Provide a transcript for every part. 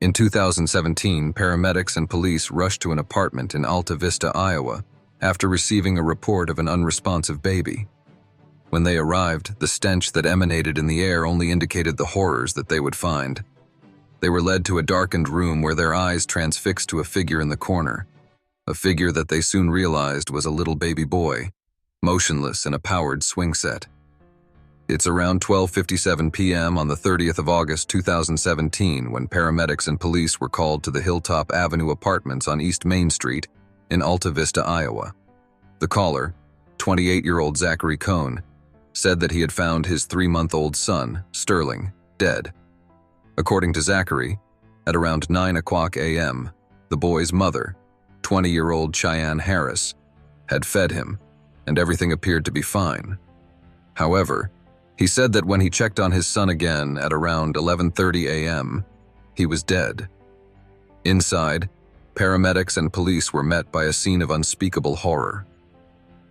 In 2017, paramedics and police rushed to an apartment in Alta Vista, Iowa, after receiving a report of an unresponsive baby. When they arrived, the stench that emanated in the air only indicated the horrors that they would find. They were led to a darkened room where their eyes transfixed to a figure in the corner, a figure that they soon realized was a little baby boy, motionless in a powered swing set. It's around 12:57 p.m. on the 30th of August 2017 when paramedics and police were called to the Hilltop Avenue apartments on East Main Street in Alta Vista, Iowa. The caller, 28-year-old Zachary Cohn, said that he had found his 3-month-old son, Sterling, dead. According to Zachary, at around 9 o'clock a.m., the boy's mother, 20-year-old Cheyenne Harris, had fed him, and everything appeared to be fine. However, he said that when he checked on his son again at around 11:30 a.m., he was dead. Inside, paramedics and police were met by a scene of unspeakable horror.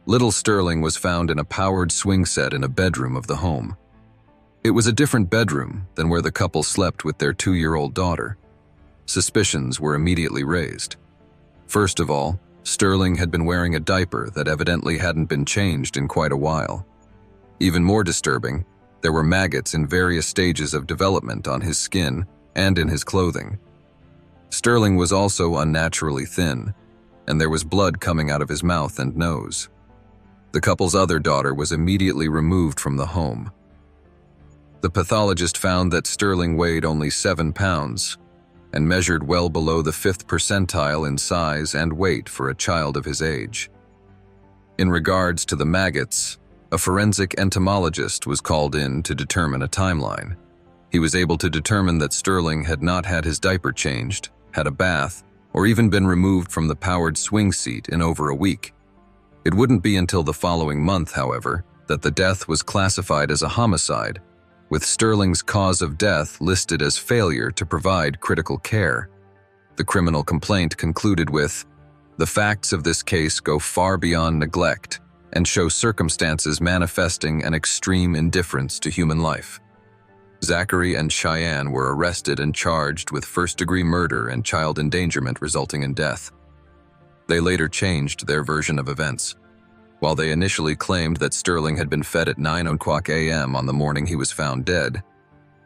Little Sterling was found in a powered swing set in a bedroom of the home. It was a different bedroom than where the couple slept with their 2-year-old daughter. Suspicions were immediately raised. First of all, Sterling had been wearing a diaper that evidently hadn't been changed in quite a while. Even more disturbing, there were maggots in various stages of development on his skin and in his clothing. Sterling was also unnaturally thin, and there was blood coming out of his mouth and nose. The couple's other daughter was immediately removed from the home. The pathologist found that Sterling weighed only 7 pounds and measured well below the 5th percentile in size and weight for a child of his age. In regards to the maggots, a forensic entomologist was called in to determine a timeline. He was able to determine that Sterling had not had his diaper changed, had a bath, or even been removed from the powered swing seat in over a week. It wouldn't be until the following month, however, that the death was classified as a homicide, with Sterling's cause of death listed as failure to provide critical care. The criminal complaint concluded with, "The facts of this case go far beyond neglect and show circumstances manifesting an extreme indifference to human life." Zachary and Cheyenne were arrested and charged with first-degree murder and child endangerment resulting in death. They later changed their version of events. While they initially claimed that Sterling had been fed at 9 o'clock a.m. on the morning he was found dead,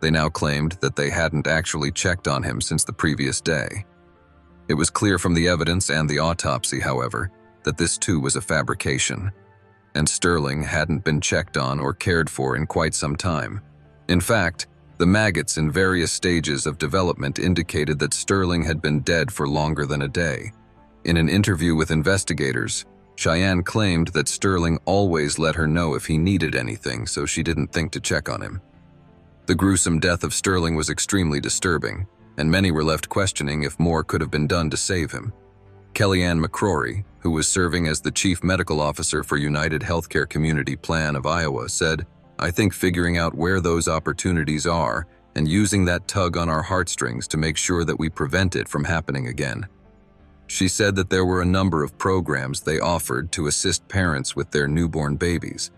they now claimed that they hadn't actually checked on him since the previous day. It was clear from the evidence and the autopsy, however, that this too was a fabrication, and Sterling hadn't been checked on or cared for in quite some time. In fact, the maggots in various stages of development indicated that Sterling had been dead for longer than a day. In an interview with investigators, Cheyenne claimed that Sterling always let her know if he needed anything, so she didn't think to check on him. The gruesome death of Sterling was extremely disturbing, and many were left questioning if more could have been done to save him. Kellyanne McCrory, who was serving as the chief medical officer for United Healthcare Community Plan of Iowa, said, "I think figuring out where those opportunities are and using that tug on our heartstrings to make sure that we prevent it from happening again." She said that there were a number of programs they offered to assist parents with their newborn babies.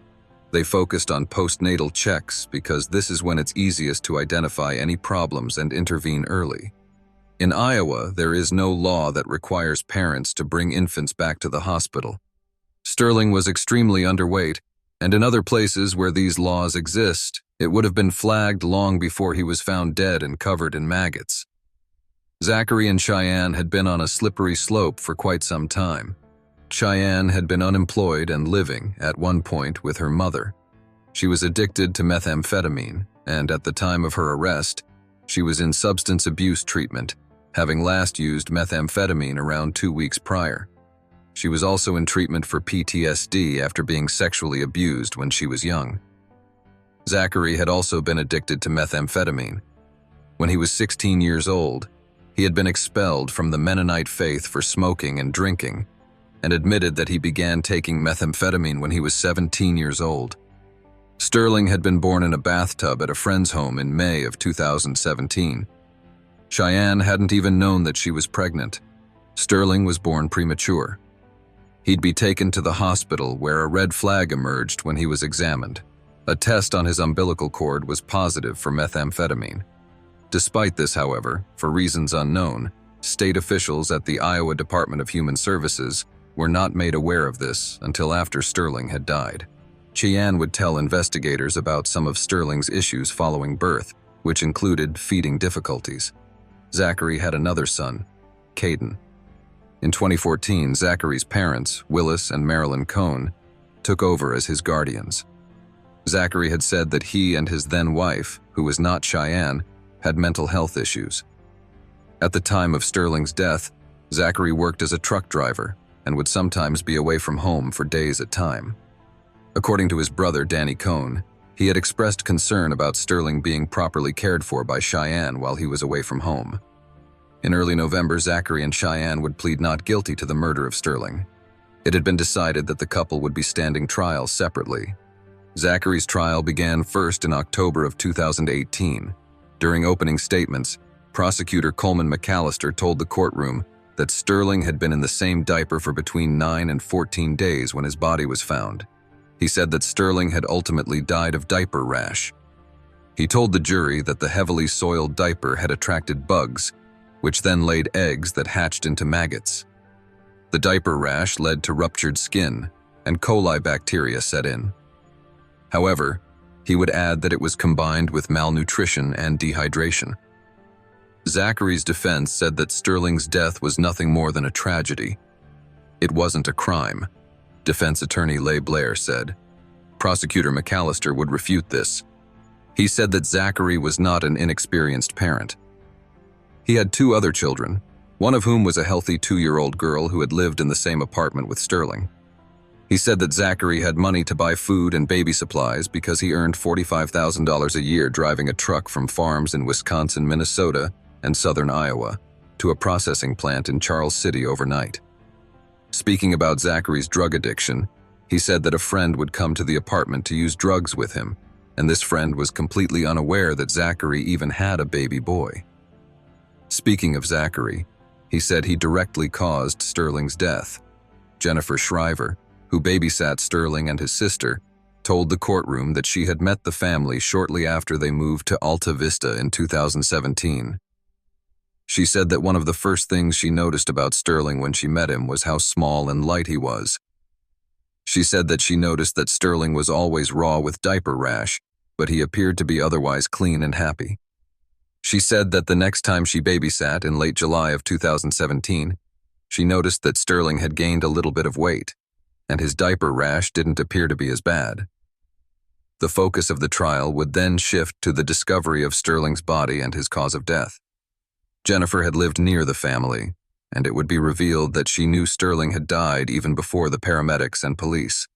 They focused on postnatal checks because this is when it's easiest to identify any problems and intervene early. In Iowa, there is no law that requires parents to bring infants back to the hospital. Sterling was extremely underweight, and in other places where these laws exist, it would have been flagged long before he was found dead and covered in maggots. Zachary and Cheyenne had been on a slippery slope for quite some time. Cheyenne had been unemployed and living, at one point, with her mother. She was addicted to methamphetamine, and at the time of her arrest, she was in substance abuse treatment, having last used methamphetamine around 2 weeks prior. She was also in treatment for PTSD after being sexually abused when she was young. Zachary had also been addicted to methamphetamine. When he was 16 years old, he had been expelled from the Mennonite faith for smoking and drinking, and admitted that he began taking methamphetamine when he was 17 years old. Sterling had been born in a bathtub at a friend's home in May of 2017. Cheyenne hadn't even known that she was pregnant. Sterling was born premature. He'd be taken to the hospital where a red flag emerged when he was examined. A test on his umbilical cord was positive for methamphetamine. Despite this, however, for reasons unknown, state officials at the Iowa Department of Human Services were not made aware of this until after Sterling had died. Cheyenne would tell investigators about some of Sterling's issues following birth, which included feeding difficulties. Zachary had another son, Caden. In 2014, Zachary's parents, Willis and Marilyn Cohn, took over as his guardians. Zachary had said that he and his then-wife, who was not Cheyenne, had mental health issues. At the time of Sterling's death, Zachary worked as a truck driver and would sometimes be away from home for days at a time. According to his brother, Danny Cohn, he had expressed concern about Sterling being properly cared for by Cheyenne while he was away from home. In early November, Zachary and Cheyenne would plead not guilty to the murder of Sterling. It had been decided that the couple would be standing trial separately. Zachary's trial began first in October of 2018. During opening statements, prosecutor Coleman McAllister told the courtroom that Sterling had been in the same diaper for between 9 and 14 days when his body was found. He said that Sterling had ultimately died of diaper rash. He told the jury that the heavily soiled diaper had attracted bugs, which then laid eggs that hatched into maggots. The diaper rash led to ruptured skin, and coli bacteria set in. However, he would add that it was combined with malnutrition and dehydration. Zachary's defense said that Sterling's death was nothing more than a tragedy. It wasn't a crime, defense attorney Leigh Blair said. Prosecutor McAllister would refute this. He said that Zachary was not an inexperienced parent. He had 2 other children, one of whom was a healthy 2-year-old girl who had lived in the same apartment with Sterling. He said that Zachary had money to buy food and baby supplies because he earned $45,000 a year driving a truck from farms in Wisconsin, Minnesota, and southern Iowa to a processing plant in Charles City overnight. Speaking about Zachary's drug addiction, he said that a friend would come to the apartment to use drugs with him, and this friend was completely unaware that Zachary even had a baby boy. Speaking of Zachary, he said he directly caused Sterling's death. Jennifer Shriver, who babysat Sterling and his sister, told the courtroom that she had met the family shortly after they moved to Alta Vista in 2017. She said that one of the first things she noticed about Sterling when she met him was how small and light he was. She said that she noticed that Sterling was always raw with diaper rash, but he appeared to be otherwise clean and happy. She said that the next time she babysat in late July of 2017, she noticed that Sterling had gained a little bit of weight, and his diaper rash didn't appear to be as bad. The focus of the trial would then shift to the discovery of Sterling's body and his cause of death. Jennifer had lived near the family, and it would be revealed that she knew Sterling had died even before the paramedics and police.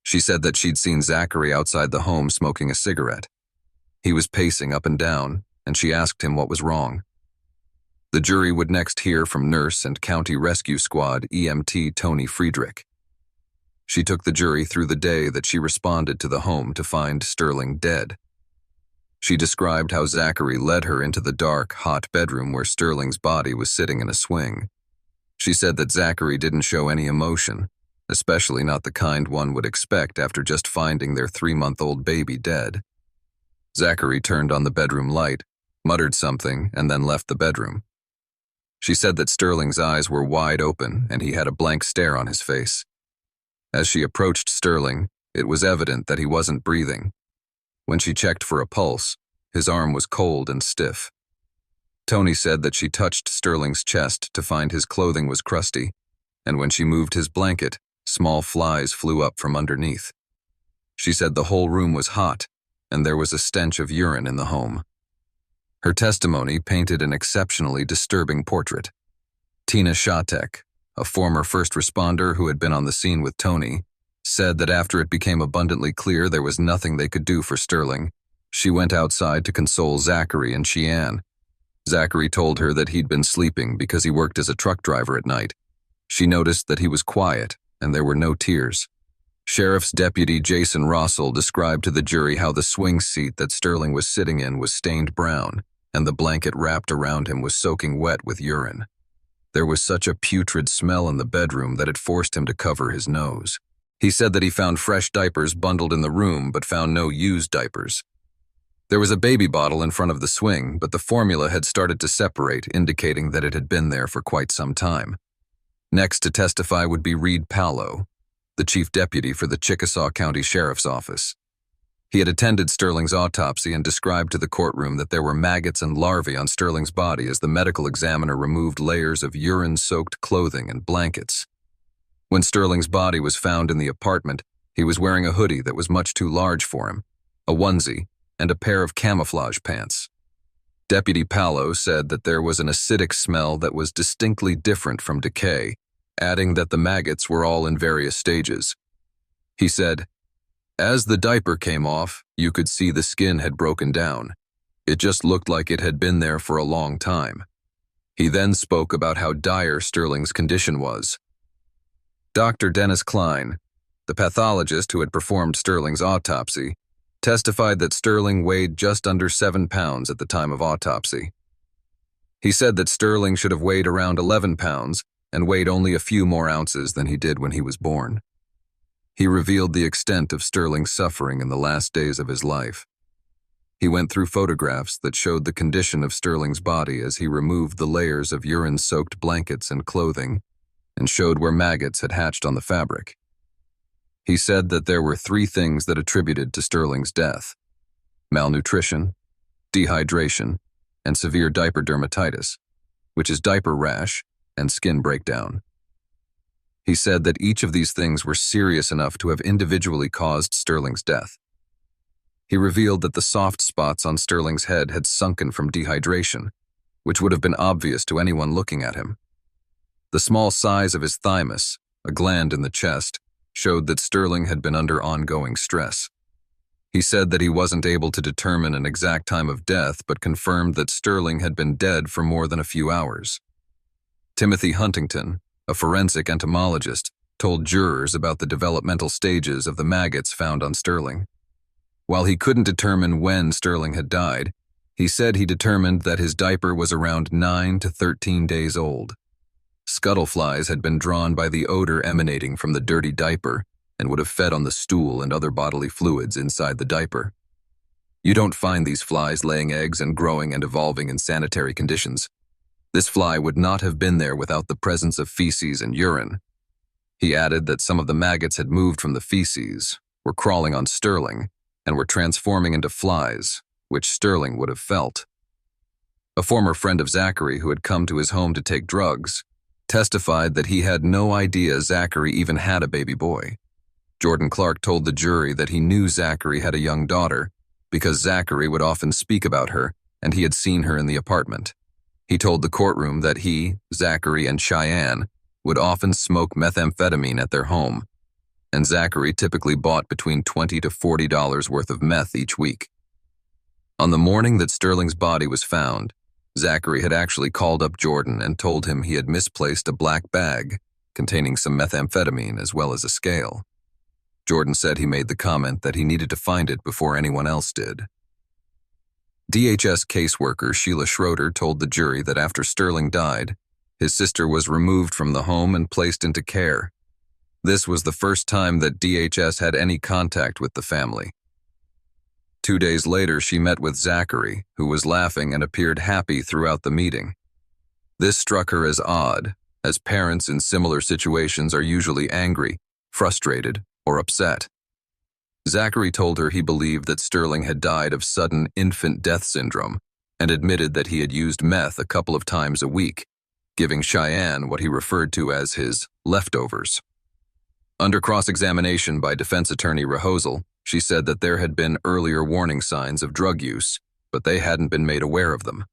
She said that she'd seen Zachary outside the home smoking a cigarette. He was pacing up and down, and she asked him what was wrong. The jury would next hear from nurse and County Rescue Squad EMT Tony Friedrich. She took the jury through the day that she responded to the home to find Sterling dead. She described how Zachary led her into the dark, hot bedroom where Sterling's body was sitting in a swing. She said that Zachary didn't show any emotion, especially not the kind one would expect after just finding their 3-month-old baby dead. Zachary turned on the bedroom light, muttered something, and then left the bedroom. She said that Sterling's eyes were wide open and he had a blank stare on his face. As she approached Sterling, it was evident that he wasn't breathing. When she checked for a pulse, his arm was cold and stiff. Tony said that she touched Sterling's chest to find his clothing was crusty, and when she moved his blanket, small flies flew up from underneath. She said the whole room was hot, and there was a stench of urine in the home. Her testimony painted an exceptionally disturbing portrait. Tina Shatek, a former first responder who had been on the scene with Tony, said that after it became abundantly clear there was nothing they could do for Sterling, she went outside to console Zachary and Cheyenne. Zachary told her that he'd been sleeping because he worked as a truck driver at night. She noticed that he was quiet and there were no tears. Sheriff's Deputy Jason Rossell described to the jury how the swing seat that Sterling was sitting in was stained brown, and the blanket wrapped around him was soaking wet with urine. There was such a putrid smell in the bedroom that it forced him to cover his nose. He said that he found fresh diapers bundled in the room but found no used diapers. There was a baby bottle in front of the swing, but the formula had started to separate, indicating that it had been there for quite some time. Next to testify would be Reed Paolo, the chief deputy for the Chickasaw County Sheriff's Office. He had attended Sterling's autopsy and described to the courtroom that there were maggots and larvae on Sterling's body as the medical examiner removed layers of urine-soaked clothing and blankets. When Sterling's body was found in the apartment, he was wearing a hoodie that was much too large for him, a onesie, and a pair of camouflage pants. Deputy Paolo said that there was an acidic smell that was distinctly different from Decay, adding that the maggots were all in various stages. He said, "As the diaper came off, you could see the skin had broken down. It just looked like it had been there for a long time." He then spoke about how dire Sterling's condition was. Dr. Dennis Klein, the pathologist who had performed Sterling's autopsy, testified that Sterling weighed just under 7 pounds at the time of autopsy. He said that Sterling should have weighed around 11 pounds and weighed only a few more ounces than he did when he was born. He revealed the extent of Sterling's suffering in the last days of his life. He went through photographs that showed the condition of Sterling's body as he removed the layers of urine-soaked blankets and clothing and showed where maggots had hatched on the fabric. He said that there were 3 things that attributed to Sterling's death: malnutrition, dehydration, and severe diaper dermatitis, which is diaper rash and skin breakdown. He said that each of these things were serious enough to have individually caused Sterling's death. He revealed that the soft spots on Sterling's head had sunken from dehydration, which would have been obvious to anyone looking at him. The small size of his thymus, a gland in the chest, showed that Sterling had been under ongoing stress. He said that he wasn't able to determine an exact time of death, but confirmed that Sterling had been dead for more than a few hours. Timothy Huntington, a forensic entomologist, told jurors about the developmental stages of the maggots found on Sterling. While he couldn't determine when Sterling had died, he said he determined that his diaper was around 9 to 13 days old. Scuttleflies had been drawn by the odor emanating from the dirty diaper and would have fed on the stool and other bodily fluids inside the diaper. You don't find these flies laying eggs and growing and evolving in sanitary conditions. This fly would not have been there without the presence of feces and urine. He added that some of the maggots had moved from the feces, were crawling on Sterling, and were transforming into flies, which Sterling would have felt. A former friend of Zachary who had come to his home to take drugs testified that he had no idea Zachary even had a baby boy. Jordan Clark told the jury that he knew Zachary had a young daughter because Zachary would often speak about her and he had seen her in the apartment. He told the courtroom that he, Zachary, and Cheyenne would often smoke methamphetamine at their home, and Zachary typically bought between $20 to $40 worth of meth each week. On the morning that Sterling's body was found, Zachary had actually called up Jordan and told him he had misplaced a black bag containing some methamphetamine as well as a scale. Jordan said he made the comment that he needed to find it before anyone else did. DHS caseworker Sheila Schroeder told the jury that after Sterling died, his sister was removed from the home and placed into care. This was the first time that DHS had any contact with the family. 2 days later, she met with Zachary, who was laughing and appeared happy throughout the meeting. This struck her as odd, as parents in similar situations are usually angry, frustrated, or upset. Zachary told her he believed that Sterling had died of sudden infant death syndrome and admitted that he had used meth a couple of times a week, giving Cheyenne what he referred to as his leftovers. Under cross-examination by defense attorney Rehozel, she said that there had been earlier warning signs of drug use, but they hadn't been made aware of them.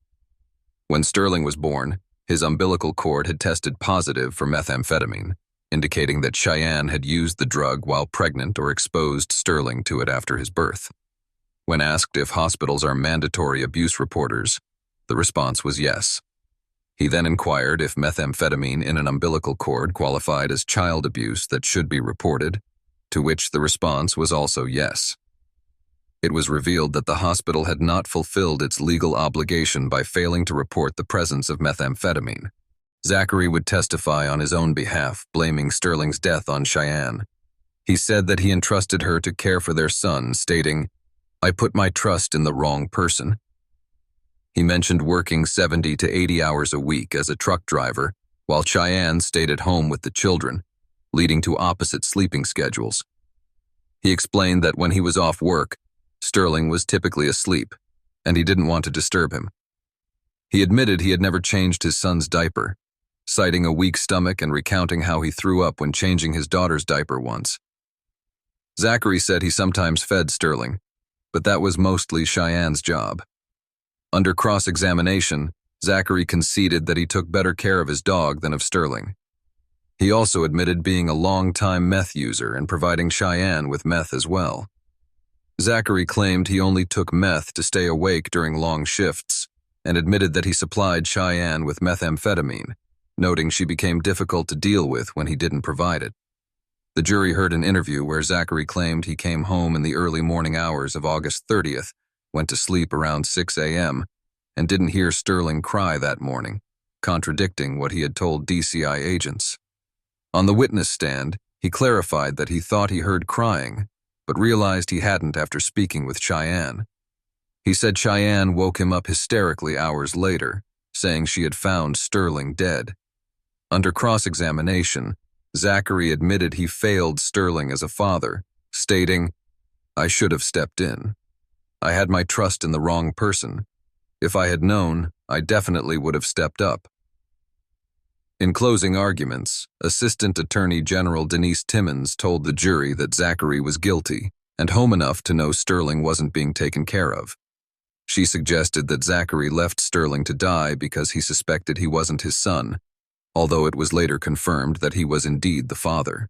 When Sterling was born, his umbilical cord had tested positive for methamphetamine, indicating that Cheyenne had used the drug while pregnant or exposed Sterling to it after his birth. When asked if hospitals are mandatory abuse reporters, the response was yes. He then inquired if methamphetamine in an umbilical cord qualified as child abuse that should be reported, to which the response was also yes. It was revealed that the hospital had not fulfilled its legal obligation by failing to report the presence of methamphetamine. Zachary would testify on his own behalf, blaming Sterling's death on Cheyenne. He said that he entrusted her to care for their son, stating, I put my trust in the wrong person. He mentioned working 70 to 80 hours a week as a truck driver, while Cheyenne stayed at home with the children, leading to opposite sleeping schedules. He explained that when he was off work, Sterling was typically asleep, and he didn't want to disturb him. He admitted he had never changed his son's diaper, citing a weak stomach and recounting how he threw up when changing his daughter's diaper once. Zachary said he sometimes fed Sterling, but that was mostly Cheyenne's job. Under cross-examination, Zachary conceded that he took better care of his dog than of Sterling. He also admitted being a long-time meth user and providing Cheyenne with meth as well. Zachary claimed he only took meth to stay awake during long shifts and admitted that he supplied Cheyenne with methamphetamine, noting she became difficult to deal with when he didn't provide it. The jury heard an interview where Zachary claimed he came home in the early morning hours of August 30th, went to sleep around 6 a.m., and didn't hear Sterling cry that morning, contradicting what he had told DCI agents. On the witness stand, he clarified that he thought he heard crying, but realized he hadn't after speaking with Cheyenne. He said Cheyenne woke him up hysterically hours later, saying she had found Sterling dead. Under cross-examination, Zachary admitted he failed Sterling as a father, stating, "I should have stepped in. I had my trust in the wrong person. If I had known, I definitely would have stepped up." In closing arguments, Assistant Attorney General Denise Timmons told the jury that Zachary was guilty and home enough to know Sterling wasn't being taken care of. She suggested that Zachary left Sterling to die because he suspected he wasn't his son, although it was later confirmed that he was indeed the father.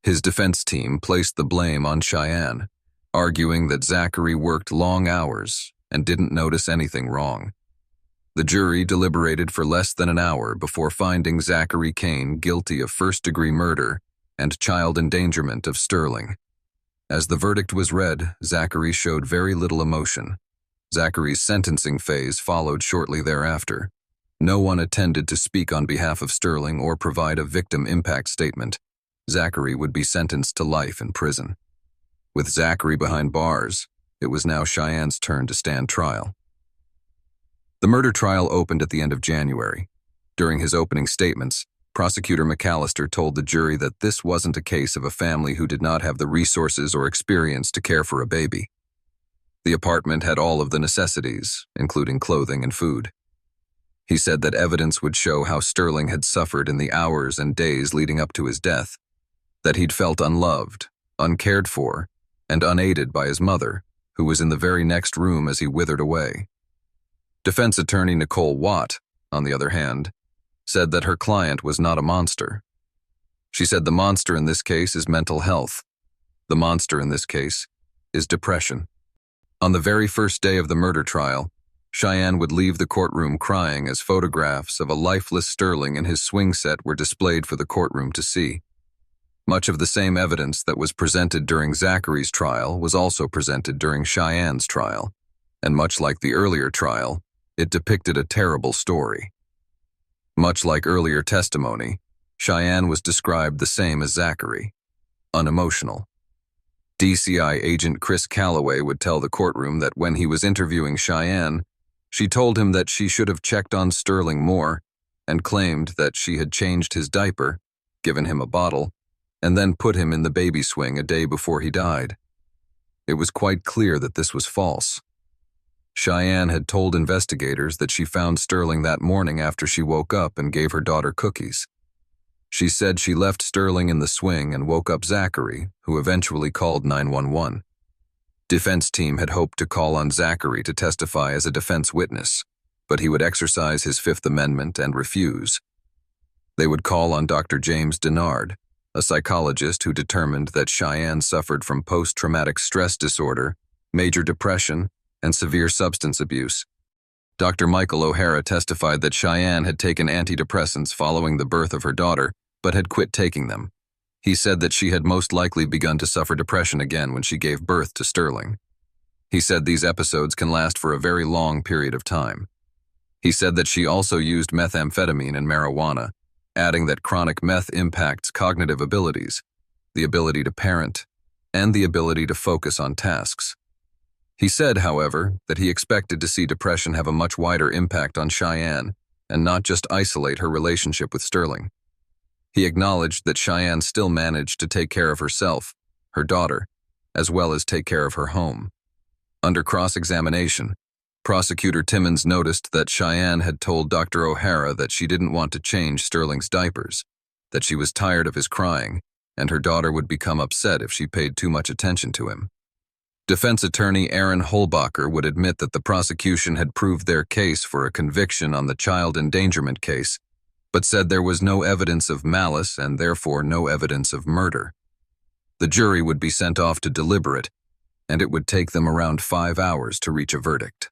His defense team placed the blame on Cheyenne, arguing that Zachary worked long hours and didn't notice anything wrong. The jury deliberated for less than an hour before finding Zachary Kane guilty of first-degree murder and child endangerment of Sterling. As the verdict was read, Zachary showed very little emotion. Zachary's sentencing phase followed shortly thereafter. No one attended to speak on behalf of Sterling or provide a victim impact statement. Zachary would be sentenced to life in prison. With Zachary behind bars, it was now Cheyenne's turn to stand trial. The murder trial opened at the end of January. During his opening statements, Prosecutor McAllister told the jury that this wasn't a case of a family who did not have the resources or experience to care for a baby. The apartment had all of the necessities, including clothing and food. He said that evidence would show how Sterling had suffered in the hours and days leading up to his death, that he'd felt unloved, uncared for, and unaided by his mother, who was in the very next room as he withered away. Defense attorney Nicole Watt, on the other hand, said that her client was not a monster. She said the monster in this case is mental health. The monster in this case is depression. On the very first day of the murder trial, Cheyenne would leave the courtroom crying as photographs of a lifeless Sterling and his swing set were displayed for the courtroom to see. Much of the same evidence that was presented during Zachary's trial was also presented during Cheyenne's trial, and much like the earlier trial, it depicted a terrible story. Much like earlier testimony, Cheyenne was described the same as Zachary, unemotional. DCI agent Chris Calloway would tell the courtroom that when he was interviewing Cheyenne, she told him that she should have checked on Sterling more and claimed that she had changed his diaper, given him a bottle, and then put him in the baby swing a day before he died. It was quite clear that this was false. Cheyenne had told investigators that she found Sterling that morning after she woke up and gave her daughter cookies. She said she left Sterling in the swing and woke up Zachary, who eventually called 911. Defense team had hoped to call on Zachary to testify as a defense witness, but he would exercise his Fifth Amendment and refuse. They would call on Dr. James Denard, a psychologist who determined that Cheyenne suffered from post-traumatic stress disorder, major depression, and severe substance abuse. Dr. Michael O'Hara testified that Cheyenne had taken antidepressants following the birth of her daughter, but had quit taking them. He said that she had most likely begun to suffer depression again when she gave birth to Sterling. He said these episodes can last for a very long period of time. He said that she also used methamphetamine and marijuana, adding that chronic meth impacts cognitive abilities, the ability to parent, and the ability to focus on tasks. He said, however, that he expected to see depression have a much wider impact on Cheyenne and not just isolate her relationship with Sterling. He acknowledged that Cheyenne still managed to take care of herself, her daughter, as well as take care of her home. Under cross-examination, Prosecutor Timmons noticed that Cheyenne had told Dr. O'Hara that she didn't want to change Sterling's diapers, that she was tired of his crying, and her daughter would become upset if she paid too much attention to him. Defense attorney Aaron Holbacher would admit that the prosecution had proved their case for a conviction on the child endangerment case, but said there was no evidence of malice and therefore no evidence of murder. The jury would be sent off to deliberate, and it would take them around 5 hours to reach a verdict.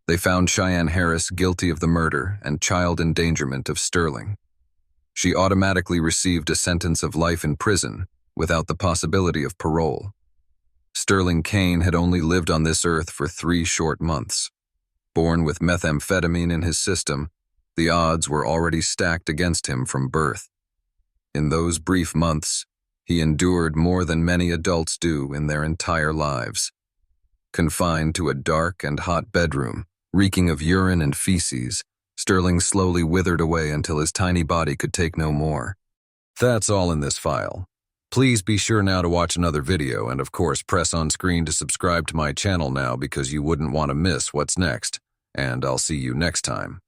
They found Cheyenne Harris guilty of the murder and child endangerment of Sterling. She automatically received a sentence of life in prison without the possibility of parole. Sterling Kane had only lived on this earth for 3 short months. Born with methamphetamine in his system, the odds were already stacked against him from birth. In those brief months, he endured more than many adults do in their entire lives. Confined to a dark and hot bedroom, reeking of urine and feces, Sterling slowly withered away until his tiny body could take no more. That's all in this file. Please be sure now to watch another video and of course press on screen to subscribe to my channel now because you wouldn't want to miss what's next. And I'll see you next time.